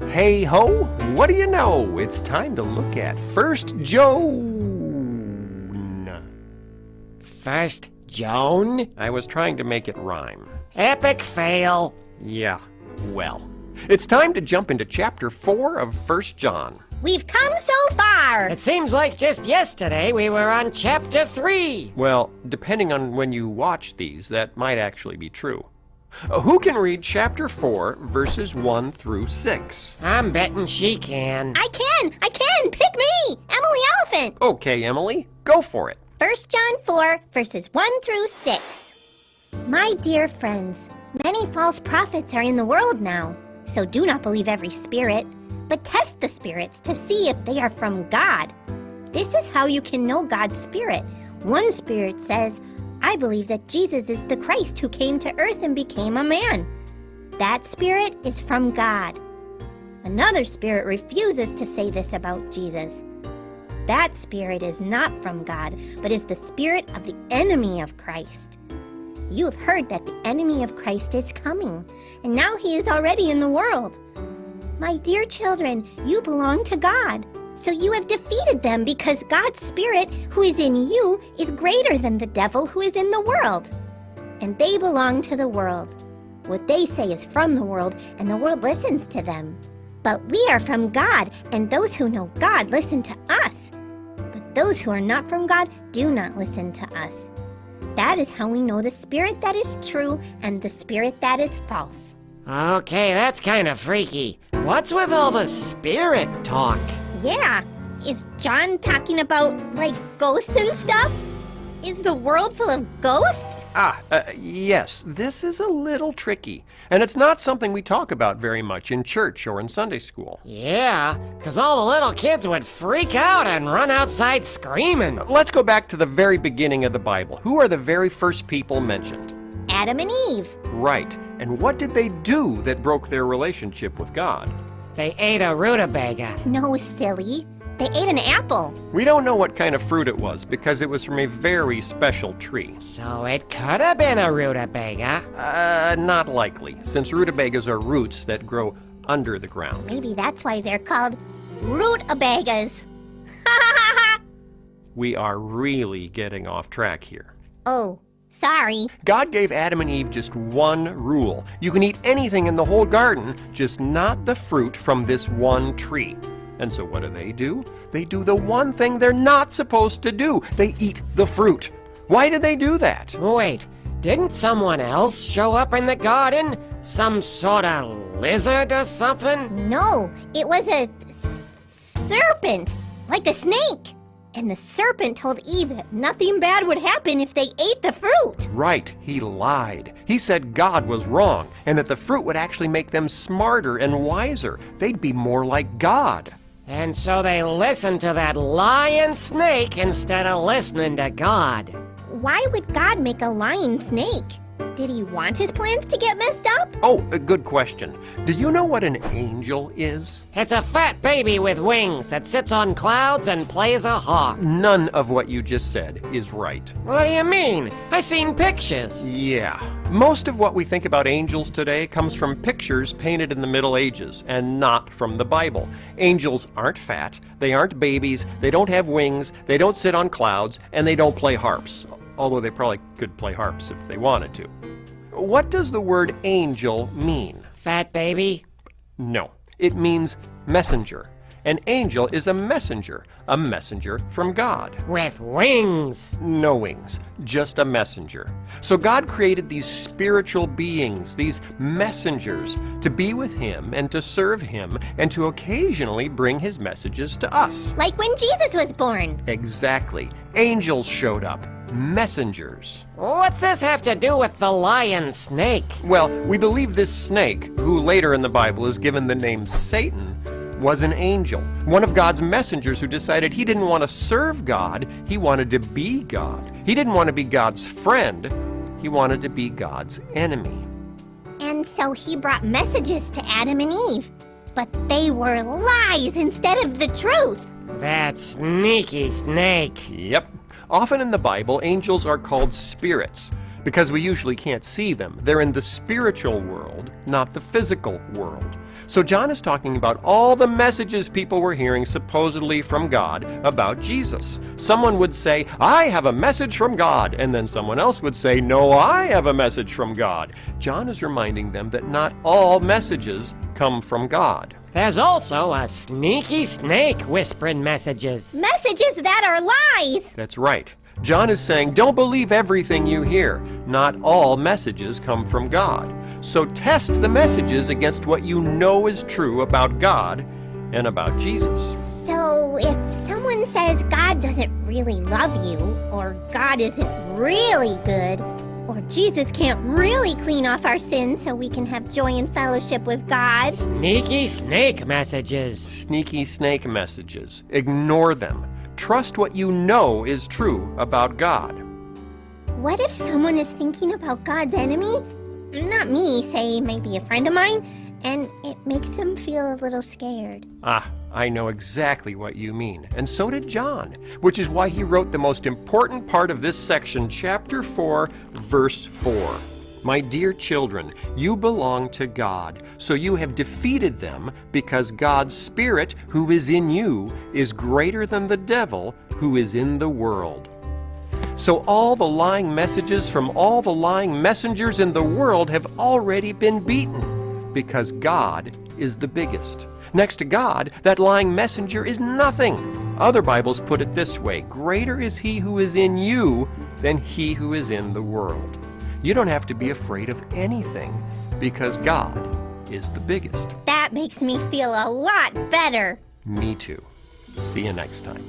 Hey ho, what do you know? It's time to look at First Joan. First Joan? I was trying to make it rhyme. Epic fail. Yeah, well, it's time to jump into chapter 4 of First John. We've come so far. It seems like just yesterday we were on chapter 3. Well, depending on when you watch these, that might actually be true. Who can read chapter 4, verses 1 through 6? I'm betting she can. I can. Pick me. Emily Elephant. Okay, Emily, go for it. 1 John 4, verses 1 through 6. My dear friends, many false prophets are in the world now, so do not believe every spirit, but test the spirits to see if they are from God. This is how you can know God's spirit. One spirit says, I believe that Jesus is the Christ who came to earth and became a man. That spirit is from God. Another spirit refuses to say this about Jesus. That spirit is not from God, but is the spirit of the enemy of Christ. You have heard that the enemy of Christ is coming, and now he is already in the world. My dear children, you belong to God. So you have defeated them because God's Spirit, who is in you, is greater than the devil who is in the world. And they belong to the world. What they say is from the world, and the world listens to them. But we are from God, and those who know God listen to us. But those who are not from God do not listen to us. That is how we know the spirit that is true and the spirit that is false. Okay, that's kind of freaky. What's with all the spirit talk? Yeah, is John talking about, like, ghosts and stuff? Is the world full of ghosts? Yes, this is a little tricky, and it's not something we talk about very much in church or in Sunday school. Yeah, 'cause all the little kids would freak out and run outside screaming. Let's go back to the very beginning of the Bible. Who are the very first people mentioned? Adam and Eve. Right, and what did they do that broke their relationship with God? They ate a rutabaga. No, silly. They ate an apple. We don't know what kind of fruit it was because it was from a very special tree. So it could have been a rutabaga. Not likely, since rutabagas are roots that grow under the ground. Maybe that's why they're called rutabagas. We are really getting off track here. Oh, sorry. God gave Adam and Eve just one rule. You can eat anything in the whole garden, just not the fruit from this one tree. And so what do? They do the one thing they're not supposed to do. They eat the fruit. Why did they do that? Wait, didn't someone else show up in the garden? Some sort of lizard or something? No, it was a serpent, like a snake. And the serpent told Eve that nothing bad would happen if they ate the fruit. Right, he lied. He said God was wrong, and that the fruit would actually make them smarter and wiser. They'd be more like God. And so they listened to that lying snake instead of listening to God. Why would God make a lying snake? Did he want his plans to get messed up? Oh, a good question. Do you know what an angel is? It's a fat baby with wings that sits on clouds and plays a harp. None of what you just said is right. What do you mean? I seen pictures. Yeah. Most of what we think about angels today comes from pictures painted in the Middle Ages and not from the Bible. Angels aren't fat, they aren't babies, they don't have wings, they don't sit on clouds, and they don't play harps. Although they probably could play harps if they wanted to. What does the word angel mean? Fat baby? No, it means messenger. An angel is a messenger from God. With wings. No wings, just a messenger. So God created these spiritual beings, these messengers, to be with him and to serve him and to occasionally bring his messages to us. Like when Jesus was born. Exactly. Angels showed up. Messengers. What's this have to do with the lion snake? Well, we believe this snake, who later in the Bible is given the name Satan, was an angel, one of God's messengers who decided he didn't want to serve God, he wanted to be God. He didn't want to be God's friend, he wanted to be God's enemy. And so he brought messages to Adam and Eve, but they were lies instead of the truth. That sneaky snake. Yep. Often in the Bible, angels are called spirits. because we usually can't see them. They're in the spiritual world, not the physical world. So John is talking about all the messages people were hearing supposedly from God about Jesus. Someone would say, I have a message from God, and then someone else would say, no, I have a message from God. John is reminding them that not all messages come from God. There's also a sneaky snake whispering messages. Messages that are lies! That's right. John is saying, don't believe everything you hear. Not all messages come from God. So test the messages against what you know is true about God and about Jesus. So, if someone says God doesn't really love you, or God isn't really good, or Jesus can't really clean off our sins so we can have joy and fellowship with God, Sneaky snake messages. Sneaky snake messages. Ignore them. Trust what you know is true about God. what if someone is thinking about God's enemy? Not me, say maybe a friend of mine, and it makes them feel a little scared. I know exactly what you mean, and so did John, which is why he wrote the most important part of this section, chapter 4, verse 4. My dear children, you belong to God, so you have defeated them because God's Spirit, who is in you, is greater than the devil who is in the world. So all the lying messages from all the lying messengers in the world have already been beaten, because God is the biggest. Next to God, that lying messenger is nothing. Other Bibles put it this way: greater is he who is in you than he who is in the world. You don't have to be afraid of anything, because God is the biggest. That makes me feel a lot better. Me too. See you next time.